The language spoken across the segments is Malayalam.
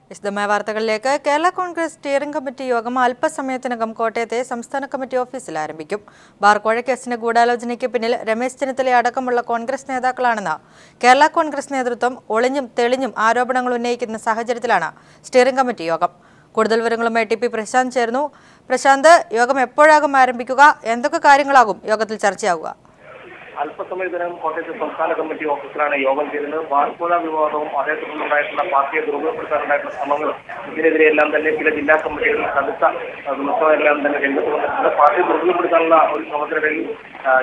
വിശദമായ വാർത്തകളിലേക്ക്. കേരള കോൺഗ്രസ് സ്റ്റിയറിംഗ് കമ്മിറ്റി യോഗം അല്പസമയത്തിനകം കോട്ടയത്തെ സംസ്ഥാന കമ്മിറ്റി ഓഫീസിൽ ആരംഭിക്കും. ബാർ കോഴക്കേസിന്റെ ഗൂഢാലോചനയ്ക്ക് പിന്നിൽ രമേശ് ചെന്നിത്തല അടക്കമുള്ള കോൺഗ്രസ് നേതാക്കളാണെന്ന് കേരള കോൺഗ്രസ് നേതൃത്വം ഒളിഞ്ഞും തെളിഞ്ഞും ആരോപണങ്ങൾ ഉന്നയിക്കുന്ന സാഹചര്യത്തിലാണ് സ്റ്റിയറിംഗ് കമ്മിറ്റി യോഗം. കൂടുതൽ വിവരങ്ങളുമായി ടി പി പ്രശാന്ത് ചേർന്നു. പ്രശാന്ത്, യോഗം എപ്പോഴാകും ആരംഭിക്കുക? എന്തൊക്കെ കാര്യങ്ങളാകും യോഗത്തിൽ ചർച്ചയാവുക? അല്പസമയത്തിനകം കോട്ടയത്തെ സംസ്ഥാന കമ്മിറ്റി ഓഫീസിലാണ് യോഗം ചേരുന്നത്. ബാർക്കോഴ വിവാദവും അതേ തുടർന്നുണ്ടായിട്ടുള്ള പാർട്ടിയെ ദുർബലപ്പെടുത്താനുണ്ടായിട്ടുള്ള ശ്രമങ്ങളും ഇതിനെതിരെയെല്ലാം തന്നെ ചില ജില്ലാ കമ്മിറ്റികൾ കടുത്ത വിമർശനമെല്ലാം തന്നെ രംഗത്ത് വന്നിട്ടുണ്ട്. പാർട്ടിയെ ദുർബലപ്പെടുത്താനുള്ള ഒരു ശ്രമത്തിനിടയിൽ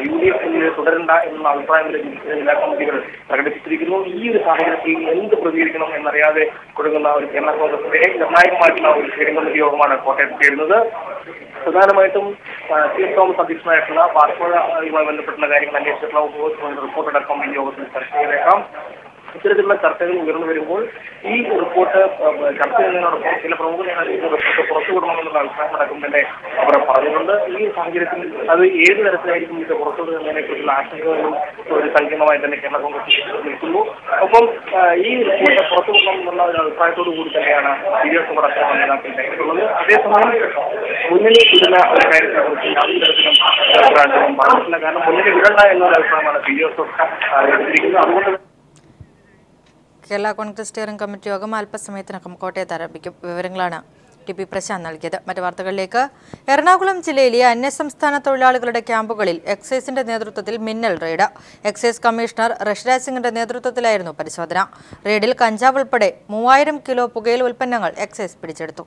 UDF തുടരണ്ട എന്നുള്ള അഭിപ്രായം ജില്ലാ കമ്മിറ്റികൾ പ്രകടിപ്പിച്ചിരിക്കുന്നു. ഈ ഒരു സാഹചര്യത്തിൽ എന്ത് പ്രതികരിക്കണം എന്നറിയാതെ കൊടുക്കുന്ന ഒരു കേരള കോൺഗ്രസിന്റെ നിർണായകമായിട്ടുള്ള ഒരു സ്റ്റിയറിംഗ് കമ്മിറ്റി യോഗമാണ് കോട്ടയത്ത് ചേരുന്നത്. പ്രധാനമായിട്ടും CM തോമസ് അധ്യക്ഷനായിട്ടുള്ള ബാർക്കോഴയുമായി ബന്ധപ്പെട്ടുള്ള കാര്യങ്ങൾ അന്വേഷിച്ചിട്ടുള്ള റിപ്പോർട്ടടക്കം ഈ യോഗത്തിൽ ചർച്ച ചെയ്തേക്കാം. ഇത്തരത്തിലുള്ള ചർച്ചകൾ ഉയർന്നു വരുമ്പോൾ ഈ റിപ്പോർട്ട് ചർച്ച ചെയ്യുന്നതിനോടൊപ്പം ചില പ്രമുഖ നേതാക്കൾ റിപ്പോർട്ട് പുറത്തുവിടണമെന്നുള്ള അഭിപ്രായം അടക്കം തന്നെ അവർ പറഞ്ഞിട്ടുണ്ട്. ഈ സാഹചര്യത്തിൽ അത് ഏത് തരത്തിലായിരിക്കും ഇത് പുറത്തുവിടുന്നതിനെ കുറിച്ചുള്ള ആശങ്കകളും ഒരു സങ്കീർണമായി തന്നെ കേരള കോൺഗ്രസ് നിൽക്കുന്നു. ഒപ്പം ഈ റിപ്പോർട്ട് പുറത്തുവിടണം എന്നുള്ള ഒരു അഭിപ്രായത്തോടു കൂടി തന്നെയാണ് UDF അടക്കമുള്ള നേതാക്കൾ രംഗത്തുള്ളത്. അതേസമയം മുന്നണി വിടുന്ന ഒരു കാര്യത്തിനെ കുറിച്ച് യാതൊരു തരത്തിലും അഭിപ്രായം പറഞ്ഞിട്ടില്ല. കാരണം മുന്നണി വിടണ്ട എന്നൊരു അഭിപ്രായമാണ് UDF എടുത്തിരിക്കുന്നത്. അതുകൊണ്ട് കേരള കോൺഗ്രസ് സ്റ്റിയറിംഗ് കമ്മിറ്റി യോഗം അല്പസമയത്തിനകം കോട്ടയത്ത് ആരംഭിക്കും. വിവരങ്ങളാണ് ടി പി പ്രശാന്ത് നൽകിയത്. മറ്റു വാർത്തകളിലേക്ക്. എറണാകുളം ജില്ലയിലെ അന്യസംസ്ഥാന തൊഴിലാളികളുടെ ക്യാമ്പുകളിൽ എക്സൈസിന്റെ നേതൃത്വത്തിൽ മിന്നൽ റെയ്ഡ്. എക്സൈസ് കമ്മീഷണർ ഋഷിരാജ് സിംഗിന്റെ നേതൃത്വത്തിലായിരുന്നു പരിശോധന. റെയ്ഡിൽ കഞ്ചാവ് ഉൾപ്പെടെ 3000 കിലോ പുകയില ഉൽപ്പന്നങ്ങൾ എക്സൈസ് പിടിച്ചെടുത്തു.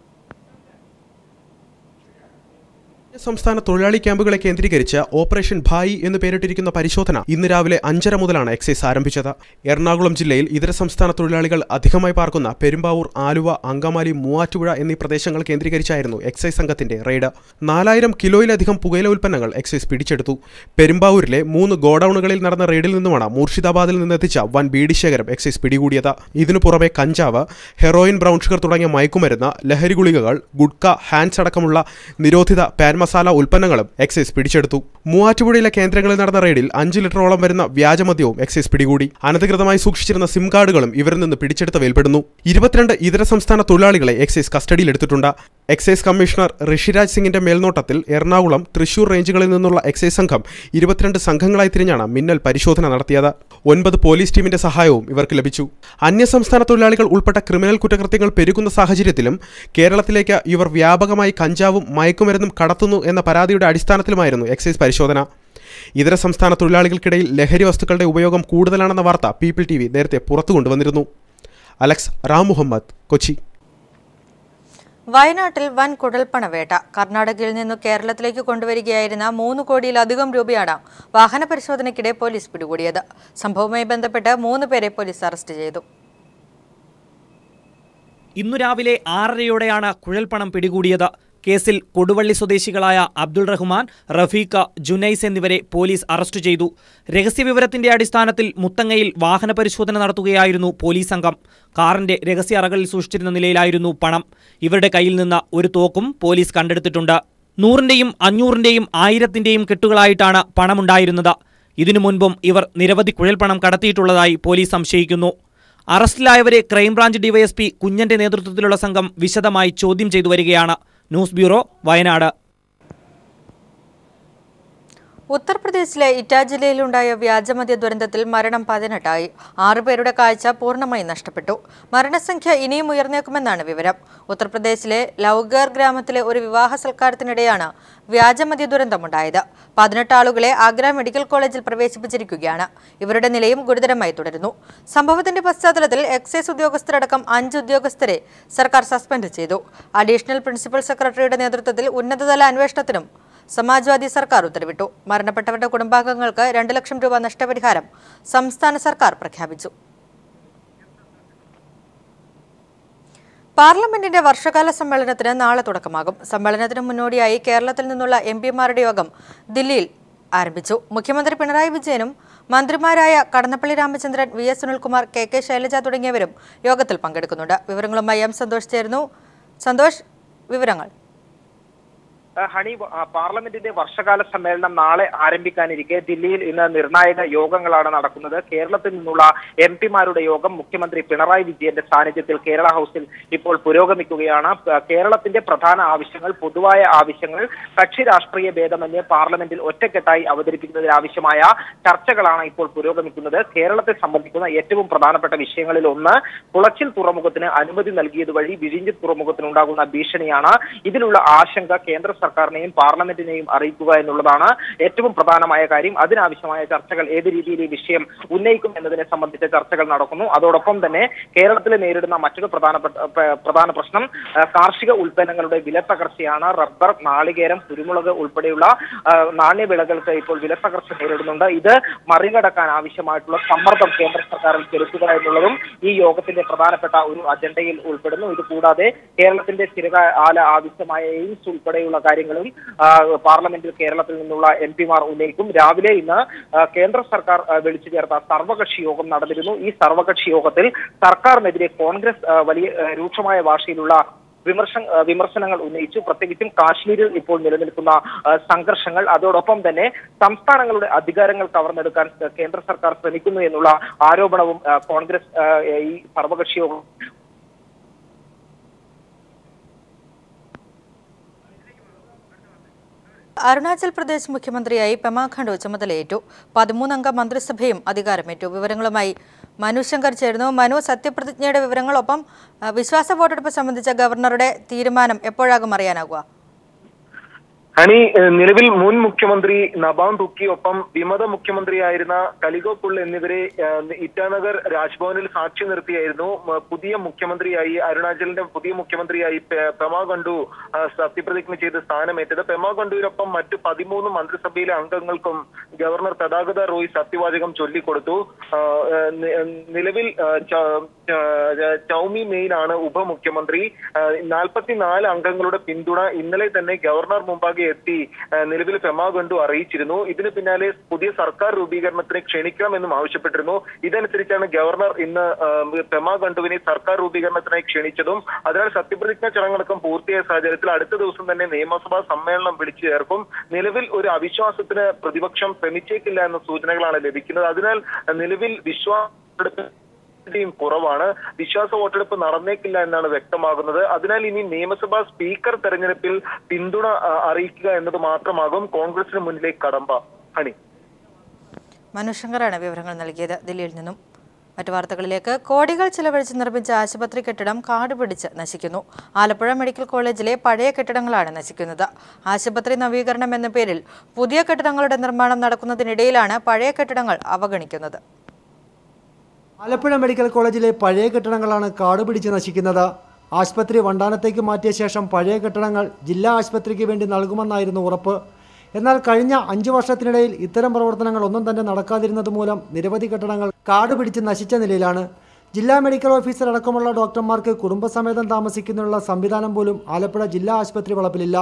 സംസ്ഥാന തൊഴിലാളി ക്യാമ്പുകളെ കേന്ദ്രീകരിച്ച് ഓപ്പറേഷൻ ഭായി എന്ന് പേരിട്ടിരിക്കുന്ന പരിശോധന ഇന്ന് രാവിലെ 5:30 മുതലാണ് എക്സൈസ് ആരംഭിച്ചത്. എറണാകുളം ജില്ലയിൽ ഇതര സംസ്ഥാന തൊഴിലാളികൾ അധികമായി പാർക്കുന്ന പെരുമ്പാവൂർ, ആലുവ, അങ്കമാലി, മൂവാറ്റുപുഴ എന്നീ പ്രദേശങ്ങൾ കേന്ദ്രീകരിച്ചായിരുന്നു എക്സൈസ് സംഘത്തിന്റെ റെയ്ഡ്. 4000 കിലോയിലധികം പുകയില ഉൽപ്പന്നങ്ങൾ എക്സൈസ് പിടിച്ചെടുത്തു. പെരുമ്പാവൂരിലെ 3 ഗോഡൌണുകളിൽ നടന്ന റെയ്ഡിൽ നിന്നുമാണ് മൂർഷിദാബാദിൽ നിന്നെത്തിച്ച വൻ ബീഡി ശേഖരം എക്സൈസ് പിടികൂടിയത്. ഇതിനു പുറമെ കഞ്ചാവ്, ഹെറോയിൻ, ബ്രൗൺ ഷുഗർ തുടങ്ങിയ മയക്കുമരുന്ന്, ലഹരി ഗുളികകൾ, ഗുഡ്ക, ഹാൻഡ്സ് അടക്കമുള്ള നിരോധിത മസാല ഉൽപ്പന്നങ്ങളും എക്സൈസ് പിടിച്ചെടുത്തു. മൂവാറ്റുപുഴയിലെ കേന്ദ്രങ്ങളിൽ നടന്ന റെയ്ഡിൽ 5 ലിറ്ററോളം വരുന്ന വ്യാജമദ്യവും എക്സൈസ് പിടികൂടി. അനധികൃതമായി സൂക്ഷിച്ചിരുന്ന സിം കാർഡുകളും ഇവരിൽ നിന്ന് പിടിച്ചെടുത്തവയിൽപ്പെടുന്നു. 22 ഇതര സംസ്ഥാന തൊഴിലാളികളെ എക്സൈസ് കസ്റ്റഡിയിലെടുത്തിട്ടുണ്ട്. എക്സൈസ് കമ്മീഷണർ ഋഷിരാജ് സിംഗിന്റെ മേൽനോട്ടത്തിൽ എറണാകുളം, തൃശൂർ റേഞ്ചുകളിൽ നിന്നുള്ള എക്സൈസ് സംഘം 22 സംഘങ്ങളായി തിരിഞ്ഞാണ് മിന്നൽ പരിശോധന നടത്തിയത്. 9 പോലീസ് ടീമിന്റെ സഹായവും ഇവർക്ക് ലഭിച്ചു. അന്യസംസ്ഥാന തൊഴിലാളികൾ ഉൾപ്പെട്ട ക്രിമിനൽ കുറ്റകൃത്യങ്ങൾ പെരുകുന്ന സാഹചര്യത്തിലും കേരളത്തിലേക്ക് ഇവർ വ്യാപകമായി കഞ്ചാവും മയക്കുമരുന്നും കടത്തുന്നു എന്ന പരാതിയുടെ അടിസ്ഥാനത്തിലുമായിരുന്നു എക്സൈസ് പരിശോധന. ഇതര സംസ്ഥാന തൊഴിലാളികൾക്കിടയിൽ ലഹരി വസ്തുക്കളുടെ ഉപയോഗം കൂടുതലാണെന്ന വാർത്ത പീപ്പിൾ TV നേരത്തെ പുറത്തു കൊണ്ടുവന്നിരുന്നു. അലക്സ് റാം മുഹമ്മദ്, കൊച്ചി. വയനാട്ടിൽ വൻ കുഴൽപ്പണവേട്ട. കർണാടകയിൽ നിന്ന് കേരളത്തിലേക്ക് കൊണ്ടുവരികയായിരുന്ന 3 കോടിയിലധികം രൂപയാണ് വാഹന പരിശോധനയ്ക്കിടെ പോലീസ് പിടികൂടിയത്. സംഭവവുമായി ബന്ധപ്പെട്ട് 3 പേരെ പോലീസ് അറസ്റ്റ് ചെയ്തു. ഇന്നു രാവിലെ 6:30യോടെയാണ് കുഴൽപ്പണം പിടികൂടിയത്. കേസിൽ കൊടുവള്ളി സ്വദേശികളായ അബ്ദുൾ റഹ്മാൻ, റഫീഖ, ജുനൈസ് എന്നിവരെ പോലീസ് അറസ്റ്റ് ചെയ്തു. രഹസ്യവിവരത്തിന്റെ അടിസ്ഥാനത്തിൽ മുത്തങ്ങയിൽ വാഹന പരിശോധന നടത്തുകയായിരുന്നു പോലീസ് സംഘം. കാറിന്റെ രഹസ്യ അറകളിൽ സൂക്ഷിച്ചിരുന്ന നിലയിലായിരുന്നു പണം. ഇവരുടെ കയ്യിൽ നിന്ന് ഒരു തോക്കും പോലീസ് കണ്ടെടുത്തിട്ടുണ്ട്. 100ന്റെയും 500ന്റെയും 1000ന്റെയും കെട്ടുകളായിട്ടാണ് പണമുണ്ടായിരുന്നത്. ഇതിനു മുൻപും ഇവർ നിരവധി കുഴൽപ്പണം കടത്തിയിട്ടുള്ളതായി പോലീസ് സംശയിക്കുന്നു. അറസ്റ്റിലായവരെ ക്രൈംബ്രാഞ്ച് ഡിവൈഎസ്പി കുഞ്ഞന്റെ നേതൃത്വത്തിലുള്ള സംഘം വിശദമായി ചോദ്യം ചെയ്തു വരികയാണ്. News bureau, Wayanad. ഉത്തർപ്രദേശിലെ ഇറ്റാ ജില്ലയിലുണ്ടായ വ്യാജമദ്യ ദുരന്തത്തിൽ മരണം 18ആയി. 6 പേരുടെ കാഴ്ച പൂർണ്ണമായി നഷ്ടപ്പെട്ടു. മരണസംഖ്യ ഇനിയും ഉയർന്നേക്കുമെന്നാണ് വിവരം. ഉത്തർപ്രദേശിലെ ലൗഗർ ഗ്രാമത്തിലെ ഒരു വിവാഹ സൽക്കാരത്തിനിടെയാണ് വ്യാജമദ്യ ദുരന്തമുണ്ടായത്. 18 ആളുകളെ ആഗ്ര മെഡിക്കൽ കോളേജിൽ പ്രവേശിപ്പിച്ചിരിക്കുകയാണ്. ഇവരുടെ നിലയും ഗുരുതരമായി തുടരുന്നു. സംഭവത്തിന്റെ പശ്ചാത്തലത്തിൽ എക്സൈസ് ഉദ്യോഗസ്ഥരടക്കം 5 ഉദ്യോഗസ്ഥരെ സർക്കാർ സസ്പെൻഡ് ചെയ്തു. അഡീഷണൽ പ്രിൻസിപ്പൽ സെക്രട്ടറിയുടെ നേതൃത്വത്തിൽ ഉന്നതതല അന്വേഷണത്തിനും സമാജ്വാദി സർക്കാർ ഉത്തരവിട്ടു. മരണപ്പെട്ടവരുടെ കുടുംബാംഗങ്ങൾക്ക് 2 ലക്ഷം രൂപ നഷ്ടപരിഹാരം സംസ്ഥാന സർക്കാർ പ്രഖ്യാപിച്ചു. പാർലമെന്റിന്റെ വർഷകാല സമ്മേളനത്തിന് നാളെ തുടക്കമാകും. സമ്മേളനത്തിന് മുന്നോടിയായി കേരളത്തിൽ നിന്നുള്ള MP-മാരുടെ യോഗം ദില്ലിയിൽ ആരംഭിച്ചു. മുഖ്യമന്ത്രി പിണറായി വിജയനും മന്ത്രിമാരായ കടന്നപ്പള്ളി രാമചന്ദ്രൻ, VS സുനിൽകുമാർ, KK ശൈലജ തുടങ്ങിയവരും യോഗത്തിൽ പങ്കെടുക്കുന്നുണ്ട്. വിവരങ്ങളുമായി M. സന്തോഷ് ചേരുന്നു. സന്തോഷ്, വിവരങ്ങൾ. ഹണി, പാർലമെന്റിന്റെ വർഷകാല സമ്മേളനം നാളെ ആരംഭിക്കാനിരിക്കെ ദില്ലിയിൽ ഇന്ന് നിർണായക യോഗങ്ങളാണ് നടക്കുന്നത്. കേരളത്തിൽ നിന്നുള്ള എംപിമാരുടെ യോഗം മുഖ്യമന്ത്രി പിണറായി വിജയന്റെ സാന്നിധ്യത്തിൽ കേരള ഹൗസിൽ ഇപ്പോൾ പുരോഗമിക്കുകയാണ്. കേരളത്തിന്റെ പ്രധാന ആവശ്യങ്ങൾ, പൊതുവായ ആവശ്യങ്ങൾ കക്ഷി രാഷ്ട്രീയ ഭേദമന്യേ പാർലമെന്റിൽ ഒറ്റക്കെട്ടായി അവതരിപ്പിക്കുന്നതിനാവശ്യമായ ചർച്ചകളാണ് ഇപ്പോൾ പുരോഗമിക്കുന്നത്. കേരളത്തെ സംബന്ധിക്കുന്ന ഏറ്റവും പ്രധാനപ്പെട്ട വിഷയങ്ങളിൽ ഒന്ന് കുളച്ചിൽ തുറമുഖത്തിന് അനുമതി നൽകിയത് വഴി വിഴിഞ്ഞം തുറമുഖത്തിനുണ്ടാകുന്ന ഭീഷണിയാണ്. ഇതിലുള്ള ആശങ്ക കേന്ദ്ര സർക്കാരിനെയും പാർലമെന്റിനെയും അറിയിക്കുക എന്നുള്ളതാണ് ഏറ്റവും പ്രധാനമായ കാര്യം. അതിനാവശ്യമായ ചർച്ചകൾ ഏത് രീതിയിൽ ഈ വിഷയം ഉന്നയിക്കും എന്നതിനെ സംബന്ധിച്ച ചർച്ചകൾ നടക്കുന്നു. അതോടൊപ്പം തന്നെ കേരളത്തിൽ നേരിടുന്ന മറ്റൊരു പ്രധാന പ്രശ്നം കാർഷിക ഉൽപ്പന്നങ്ങളുടെ വിലത്തകർച്ചയാണ്. റബ്ബർ, നാളികേരം, കുരുമുളക് ഉൾപ്പെടെയുള്ള നാണ്യവിളകൾക്ക് ഇപ്പോൾ വിലത്തകർച്ച നേരിടുന്നുണ്ട്. ഇത് മറികടക്കാൻ ആവശ്യമായിട്ടുള്ള സമ്മർദ്ദം കേന്ദ്ര സർക്കാരിൽ ചെലുത്തുക എന്നുള്ളതും ഈ യോഗത്തിന്റെ പ്രധാനപ്പെട്ട ഒരു അജണ്ടയിൽ ഉൾപ്പെടുന്നു. ഇത് കൂടാതെ കേരളത്തിന്റെ സ്ഥിരകാല ആവശ്യമായ എയിംസ് ഉൾപ്പെടെയുള്ള കാര്യങ്ങളും പാർലമെന്റിൽ കേരളത്തിൽ നിന്നുള്ള എംപിമാർ ഉന്നയിക്കും. രാവിലെ ഇന്ന് കേന്ദ്ര സർക്കാർ വിളിച്ചു ചേർത്ത സർവകക്ഷി യോഗം നടന്നിരുന്നു. ഈ സർവകക്ഷി യോഗത്തിൽ സർക്കാരിനെതിരെ കോൺഗ്രസ് വലിയ രൂക്ഷമായ ഭാഷയിലുള്ള വിമർശനങ്ങൾ ഉന്നയിച്ചു. പ്രത്യേകിച്ചും കാശ്മീരിൽ ഇപ്പോൾ നിലനിൽക്കുന്ന സംഘർഷങ്ങൾ, അതോടൊപ്പം തന്നെ സംസ്ഥാനങ്ങളുടെ അധികാരങ്ങൾ കവർന്നെടുക്കാൻ കേന്ദ്ര സർക്കാർ ശ്രമിക്കുന്നു എന്നുള്ള ആരോപണവും കോൺഗ്രസ് ഈ സർവകക്ഷി യോഗം അരുണാചൽ പ്രദേശ് മുഖ്യമന്ത്രിയായി പെമാ ഖണ്ഡു ചുമതലയേറ്റു. 13-അംഗ മന്ത്രിസഭയും അധികാരമേറ്റു. വിവരങ്ങളുമായി മനു ശങ്കർ ചേരുന്നു. മനു, സത്യപ്രതിജ്ഞയുടെ വിവരങ്ങളൊപ്പം വിശ്വാസ വോട്ടെടുപ്പ് സംബന്ധിച്ച ഗവർണറുടെ തീരുമാനം എപ്പോഴാകും അറിയാനാകുക? ഹണി, നിലവിൽ മുൻ മുഖ്യമന്ത്രി നബാം തുക്കി ഒപ്പം വിമത മുഖ്യമന്ത്രിയായിരുന്ന കലിഗോ പുൾ എന്നിവരെ ഇറ്റാനഗർ രാജ്ഭവനിൽ സാക്ഷി നിർത്തിയായിരുന്നു പുതിയ മുഖ്യമന്ത്രിയായി, അരുണാചലിന്റെ പുതിയ മുഖ്യമന്ത്രിയായി പെമാ ഖണ്ഡു സത്യപ്രതിജ്ഞ ചെയ്ത് സ്ഥാനമേറ്റത്. പെമാ ഖണ്ഡുവിനൊപ്പം മറ്റ് 13 മന്ത്രിസഭയിലെ അംഗങ്ങൾക്കും ഗവർണർ തഥാഗത റോയ് സത്യവാചകം ചൊല്ലിക്കൊടുത്തു. നിലവിൽ ചൌമി മെയിനാണ് ഉപമുഖ്യമന്ത്രി. 44 അംഗങ്ങളുടെ പിന്തുണ ഇന്നലെ തന്നെ ഗവർണർ മുമ്പാകെ എത്തി നിലവിൽ പെമാ ഖണ്ഡു അറിയിച്ചിരുന്നു. ഇതിന് പിന്നാലെ പുതിയ സർക്കാർ രൂപീകരണത്തിന് ക്ഷണിക്കണമെന്നും ആവശ്യപ്പെട്ടിരുന്നു. ഇതനുസരിച്ചാണ് ഗവർണർ ഇന്ന് പെമാ ഖണ്ഡുവിനെ സർക്കാർ രൂപീകരണത്തിനായി ക്ഷണിച്ചതും. അതിനാൽ സത്യപ്രതിജ്ഞ ചടങ്ങടക്കം പൂർത്തിയായ സാഹചര്യത്തിൽ അടുത്ത ദിവസം തന്നെ നിയമസഭാ സമ്മേളനം വിളിച്ചു ചേർക്കും. നിലവിൽ ഒരു അവിശ്വാസത്തിന് പ്രതിപക്ഷം ശ്രമിച്ചേക്കില്ല എന്ന സൂചനകളാണ് ലഭിക്കുന്നത്. അതിനാൽ നിലവിൽ കുറവാണ്. വിശ്വാസ വോട്ടെടുപ്പ് നടന്നേക്കില്ല എന്നാണ് വ്യക്തമാകുന്നത്. അതിനാൽ ഇനി നിയമസഭാ സ്പീക്കർ തെരഞ്ഞെടുപ്പിൽ പിന്തുണ അറിയിക്കുക എന്നത് മാത്രമാകും കോൺഗ്രസിന് മുന്നിലെ കടമ്പ. ഹണി, മനുശങ്കറാണ് വിവരങ്ങൾ നൽകിയത് ദില്ലിയിൽ നിന്നും. മറ്റു വാർത്തകളിലേക്ക്. കോടികൾ ചിലവഴിച്ച് നിർമ്മിച്ച ആശുപത്രി കെട്ടിടം കാടുപിടിച്ച് നശിക്കുന്നു. ആലപ്പുഴ മെഡിക്കൽ കോളേജിലെ പഴയ കെട്ടിടങ്ങളാണ് നശിക്കുന്നത്. ആശുപത്രി നവീകരണം എന്ന പേരിൽ പുതിയ കെട്ടിടങ്ങളുടെ നിർമ്മാണം നടക്കുന്നതിനിടയിലാണ് പഴയ കെട്ടിടങ്ങൾ അവഗണിക്കുന്നത്. ആലപ്പുഴ മെഡിക്കൽ കോളേജിലെ പഴയ കെട്ടിടങ്ങളാണ് കാടുപിടിച്ച് നശിക്കുന്നത്. ആശുപത്രി വണ്ടാനത്തേക്ക് മാറ്റിയ ശേഷം പഴയ കെട്ടിടങ്ങൾ ജില്ലാ ആശുപത്രിക്ക് വേണ്ടി നൽകുമെന്നായിരുന്നു ഉറപ്പ്. എന്നാൽ കഴിഞ്ഞ 5 വർഷത്തിനിടയിൽ ഇത്തരം പ്രവർത്തനങ്ങൾ ഒന്നും തന്നെ നടക്കാതിരുന്നത് മൂലം നിരവധി കെട്ടിടങ്ങൾ കാടുപിടിച്ച് നശിച്ച നിലയിലാണ്. ജില്ലാ മെഡിക്കൽ ഓഫീസർ അടക്കമുള്ള ഡോക്ടർമാർക്ക് കുടുംബസമേതം താമസിക്കുന്നതിനുള്ള സംവിധാനം പോലും ആലപ്പുഴ ജില്ലാ ആശുപത്രി വളപ്പിലില്ല.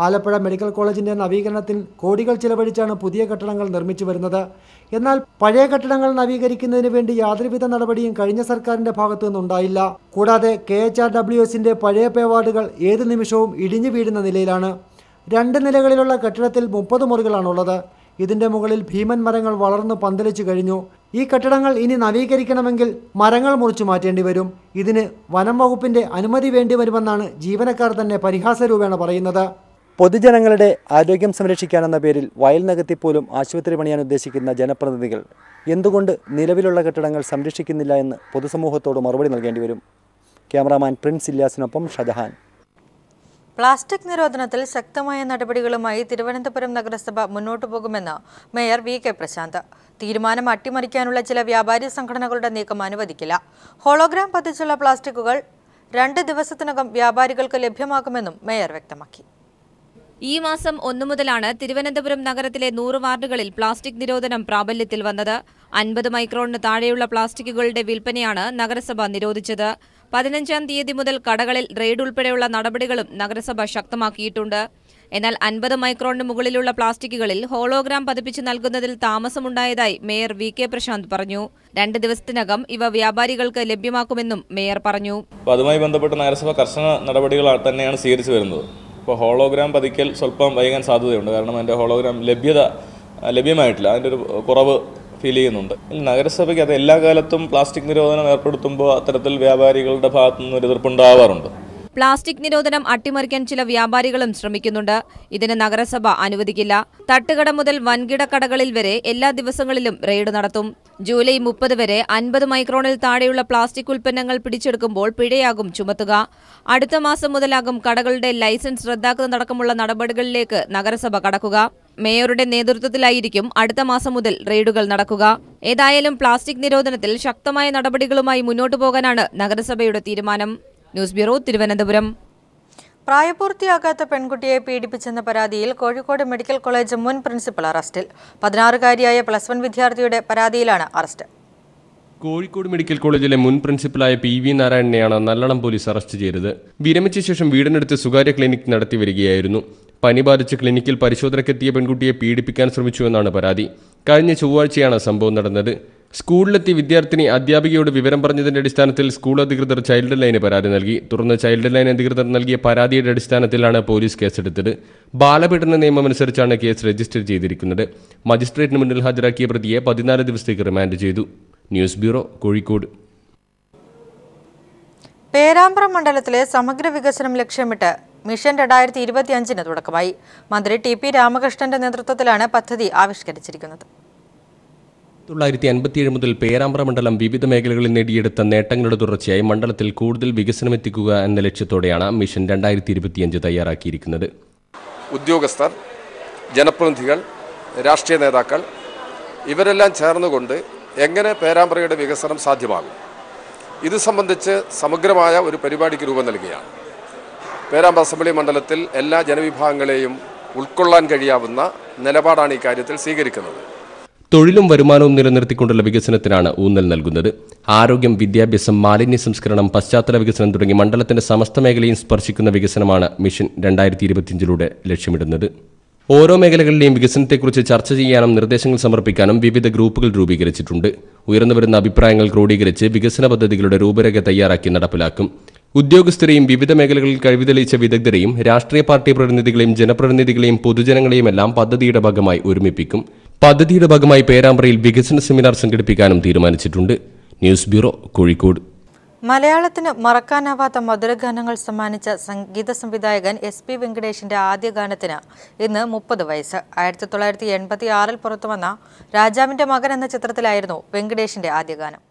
ആലപ്പുഴ മെഡിക്കൽ കോളേജിന്റെ നവീകരണത്തിൽ കോടികൾ ചിലവഴിച്ചാണ് പുതിയ കെട്ടിടങ്ങൾ നിർമ്മിച്ചു വരുന്നത്. എന്നാൽ പഴയ കെട്ടിടങ്ങൾ നവീകരിക്കുന്നതിന് വേണ്ടി യാതൊരുവിധ നടപടിയും കഴിഞ്ഞ സർക്കാരിന്റെ ഭാഗത്തു നിന്നുണ്ടായില്ല. കൂടാതെ KHRWSന്റെ പഴയ പേവാർഡുകൾ ഏത് നിമിഷവും ഇടിഞ്ഞു വീഴുന്ന നിലയിലാണ്. 2 നിലകളിലുള്ള കെട്ടിടത്തിൽ 30 മുറികളാണുള്ളത്. ഇതിന്റെ മുകളിൽ ഭീമൻ മരങ്ങൾ വളർന്നു പന്തലിച്ചു കഴിഞ്ഞു. ഈ കെട്ടിടങ്ങൾ ഇനി നവീകരിക്കണമെങ്കിൽ മരങ്ങൾ മുറിച്ചു മാറ്റേണ്ടി വരും. ഇതിന് വനം വകുപ്പിന്റെ അനുമതി വേണ്ടി വരുമെന്നാണ് ജീവനക്കാർ തന്നെ പരിഹാസരൂപേണ പറയുന്നത്. പൊതുജനങ്ങളുടെ ആരോഗ്യം സംരക്ഷിക്കാനെന്ന പേരിൽ വയൽ നികത്തിപ്പോലും ആശുപത്രി പണിയാൻ ഉദ്ദേശിക്കുന്ന ജനപ്രതിനിധികൾ എന്തുകൊണ്ട് നിലവിലുള്ള കെട്ടിടങ്ങൾ സംരക്ഷിക്കുന്നില്ല എന്ന് പൊതുസമൂഹത്തോട് മറുപടി നൽകേണ്ടി വരും. ക്യാമറാമാൻ പ്രിൻസ് ഇല്യാസിനൊപ്പം ഷജഹാൻ. പ്ലാസ്റ്റിക് നിരോധനത്തിൽ ശക്തമായ നടപടികളുമായി തിരുവനന്തപുരം നഗരസഭ മുന്നോട്ടു പോകുമെന്ന് മേയർ VK പ്രശാന്ത്. തീരുമാനം അട്ടിമറിക്കാനുള്ള ചില വ്യാപാരി സംഘടനകളുടെ നീക്കം അനുവദിക്കില്ല. ഹോളോഗ്രാം പതിച്ചുള്ള പ്ലാസ്റ്റിക്കുകൾ 2 ദിവസത്തിനകം വ്യാപാരികൾക്ക് ലഭ്യമാക്കുമെന്നും മേയർ വ്യക്തമാക്കി. ഈ മാസം 1 മുതലാണ് തിരുവനന്തപുരം നഗരത്തിലെ 100 വാർഡുകളിൽ പ്ലാസ്റ്റിക് നിരോധനം പ്രാബല്യത്തിൽ വന്നത്. 50 മൈക്രോണിന് താഴെയുള്ള പ്ലാസ്റ്റിക്കുകളുടെ വിൽപ്പനയാണ് നഗരസഭ നിരോധിച്ചത്. 15-ാം തീയതി മുതൽ കടകളിൽ റെയ്ഡ് ഉൾപ്പെടെയുള്ള നടപടികളും നഗരസഭ ശക്തമാക്കിയിട്ടുണ്ട്. എന്നാൽ 50 മൈക്രോണിന് മുകളിലുള്ള പ്ലാസ്റ്റിക്കുകളിൽ ഹോളോഗ്രാം പതിപ്പിച്ച് നൽകുന്നതിൽ താമസമുണ്ടായതായി മേയർ VK പ്രശാന്ത് പറഞ്ഞു. 2 ദിവസത്തിനകം ഇവ വ്യാപാരികൾക്ക് ലഭ്യമാക്കുമെന്നും മേയർ പറഞ്ഞു. അതുമായി ബന്ധപ്പെട്ട് നഗരസഭ കർശന നടപടികൾ തന്നെയാണ് സ്വീകരിച്ചു വരുന്നത്. ഇപ്പോൾ ഹോളോഗ്രാം പതിക്കൽ സ്വല്പം വൈകാൻ സാധ്യതയുണ്ട്. കാരണം അതിൻ്റെ ഹോളോഗ്രാം ലഭ്യമായിട്ടില്ല. അതിൻ്റെ ഒരു കുറവ് ഫീൽ ചെയ്യുന്നുണ്ട്. നഗരസഭയ്ക്ക് അത് എല്ലാ കാലത്തും പ്ലാസ്റ്റിക് നിരോധനം ഏർപ്പെടുത്തുമ്പോൾ അത്തരത്തിൽ വ്യാപാരികളുടെ ഭാഗത്തു നിന്ന് ഒരു എതിർപ്പുണ്ടാവാറുണ്ട്. പ്ലാസ്റ്റിക് നിരോധനം അട്ടിമറിക്കാൻ ചില വ്യാപാരികളും ശ്രമിക്കുന്നുണ്ട്. ഇതിന് നഗരസഭ അനുവദിക്കില്ല. തട്ടുകട മുതൽ വൻകിട കടകളിൽ വരെ എല്ലാ ദിവസങ്ങളിലും റെയ്ഡ് നടത്തും. ജൂലൈ 30 വരെ 50 മൈക്രോണിൽ താഴെയുള്ള പ്ലാസ്റ്റിക് ഉൽപ്പന്നങ്ങൾ പിടിച്ചെടുക്കുമ്പോൾ പിഴയാകും ചുമത്തുക. അടുത്ത മാസം മുതലാകും കടകളുടെ ലൈസൻസ് റദ്ദാക്കുന്നതടക്കമുള്ള നടപടികളിലേക്ക് നഗരസഭ കടക്കുക. മേയറുടെ നേതൃത്വത്തിലായിരിക്കും അടുത്ത മാസം മുതൽ റെയ്ഡുകൾ നടക്കുക. ഏതായാലും പ്ലാസ്റ്റിക് നിരോധനത്തിൽ ശക്തമായ നടപടികളുമായി മുന്നോട്ടു പോകാനാണ് നഗരസഭയുടെ തീരുമാനം. News bureau, Thiruvananthapuram. പ്രായപൂർത്തിയാകാത്ത പെൺകുട്ടിയെ പീഡിപ്പിച്ചെന്ന പരാതിയിൽ കോഴിക്കോട് മെഡിക്കൽ കോളേജ് മുൻ പ്രിൻസിപ്പൽ അറസ്റ്റിൽ. 16-കാരിയായ +1 വിദ്യാർത്ഥിയുടെ പരാതിയിലാണ് അറസ്റ്റ്. കോഴിക്കോട് മെഡിക്കൽ കോളേജിലെ മുൻ പ്രിൻസിപ്പലായ PV നാരായണനെയാണ് നല്ലളം പോലീസ് അറസ്റ്റ് ചെയ്തത്. വിരമിച്ച ശേഷം വീടിനടുത്ത് സ്വകാര്യ ക്ലിനിക് നടത്തി വരികയായിരുന്നു. പനി ബാധിച്ച് ക്ലിനിക്കിൽ പരിശോധനയ്ക്കെത്തിയ പെൺകുട്ടിയെ പീഡിപ്പിക്കാൻ ശ്രമിച്ചുവെന്നാണ് പരാതി. കഴിഞ്ഞ ചൊവ്വാഴ്ചയാണ് സംഭവം നടന്നത്. സ്കൂളിലെത്തിയ വിദ്യാർത്ഥിനി അധ്യാപികയോട് വിവരം പറഞ്ഞതിന്റെ അടിസ്ഥാനത്തിൽ സ്കൂൾ അധികൃതർ ചൈൽഡ് ലൈന് പരാതി നൽകി. തുടർന്ന് ചൈൽഡ് ലൈൻ അധികൃതർ നൽകിയ പരാതിയുടെ അടിസ്ഥാനത്തിലാണ് പോലീസ് കേസെടുത്തത്. ബാലപീഡന നിയമമനുസരിച്ചാണ് കേസ് രജിസ്റ്റർ ചെയ്തിരിക്കുന്നത്. മജിസ്ട്രേറ്റിന് മുന്നിൽ ഹാജരാക്കിയ പ്രതിയെ 14 ദിവസത്തേക്ക് റിമാൻഡ് ചെയ്തു. News bureau, Kozhikode. പേരാമ്പ്ര മണ്ഡലത്തിലെ സമഗ്ര വികസനം ലക്ഷ്യമിട്ട് മിഷൻ 2025 തുടക്കമായി. മന്ത്രി TP രാമകൃഷ്ണന്റെ നേതൃത്വത്തിലാണ് പദ്ധതി ആവിഷ്കരിച്ചിരിക്കുന്നത്. 1957 മുതൽ പേരാമ്പ്ര മണ്ഡലം വിവിധ മേഖലകളിൽ നേടിയെടുത്ത നേട്ടങ്ങളുടെ തുടർച്ചയായി മണ്ഡലത്തിൽ കൂടുതൽ വികസനമെത്തിക്കുക എന്ന ലക്ഷ്യത്തോടെയാണ് മിഷൻ 2025 തയ്യാറാക്കിയിരിക്കുന്നത്. ഉദ്യോഗസ്ഥർ, ജനപ്രതിനിധികൾ, രാഷ്ട്രീയ നേതാക്കൾ ഇവരെല്ലാം ചേർന്നുകൊണ്ട് എങ്ങനെ പേരാമ്പ്രയുടെ വികസനം സാധ്യമാകും ഇത് സംബന്ധിച്ച് സമഗ്രമായ ഒരു പരിപാടിക്ക് രൂപം നൽകുകയാണ്. പേരാമ്പ്ര അസംബ്ലി മണ്ഡലത്തിൽ എല്ലാ ജനവിഭാഗങ്ങളെയും ഉൾക്കൊള്ളാൻ കഴിയാവുന്ന നിലപാടാണ് ഈ കാര്യത്തിൽ സ്വീകരിക്കുന്നത്. തൊഴിലും വരുമാനവും നിലനിർത്തിക്കൊണ്ടുള്ള വികസനത്തിനാണ് ഊന്നൽ നൽകുന്നത്. ആരോഗ്യം, വിദ്യാഭ്യാസം, മാലിന്യ സംസ്കരണം, പശ്ചാത്തല വികസനം തുടങ്ങി മണ്ഡലത്തിന്റെ സമസ്ത മേഖലയും സ്പർശിക്കുന്ന വികസനമാണ് മിഷൻ 2025 ലക്ഷ്യമിടുന്നത്. ഓരോ മേഖലകളിലെയും വികസനത്തെക്കുറിച്ച് ചർച്ച ചെയ്യാനും നിർദ്ദേശങ്ങൾ സമർപ്പിക്കാനും വിവിധ ഗ്രൂപ്പുകൾ രൂപീകരിച്ചിട്ടുണ്ട്. ഉയർന്നുവരുന്ന അഭിപ്രായങ്ങൾ ക്രോഡീകരിച്ച് വികസന പദ്ധതികളുടെ രൂപരേഖ തയ്യാറാക്കി നടപ്പിലാക്കും. ഉദ്യോഗസ്ഥരെയും വിവിധ മേഖലകളിൽ കഴിവ് തെളിയിച്ച വിദഗ്ധരെയും രാഷ്ട്രീയ പാർട്ടി പ്രതിനിധികളെയും ജനപ്രതിനിധികളെയും പൊതുജനങ്ങളെയുമെല്ലാം പദ്ധതിയുടെ ഭാഗമായി ഒരുമിപ്പിക്കും. പദ്ധതിയുടെ ഭാഗമായി പേരാമ്പ്രയിൽ വികസന സെമിനാർ സംഘടിപ്പിക്കാനും തീരുമാനിച്ചിട്ടുണ്ട്. News bureau, Kozhikode. മലയാളത്തിന് മറക്കാനാവാത്ത മധുരഗാനങ്ങൾ സമ്മാനിച്ച സംഗീത സംവിധായകൻ SP വെങ്കടേഷിന്റെ ആദ്യ ഗാനത്തിന് ഇന്ന് 30 വയസ്സ്. 1986 പുറത്തുവന്ന രാജാവിന്റെ മകൻ എന്ന ചിത്രത്തിലായിരുന്നു വെങ്കടേഷിന്റെ ആദ്യ ഗാനം.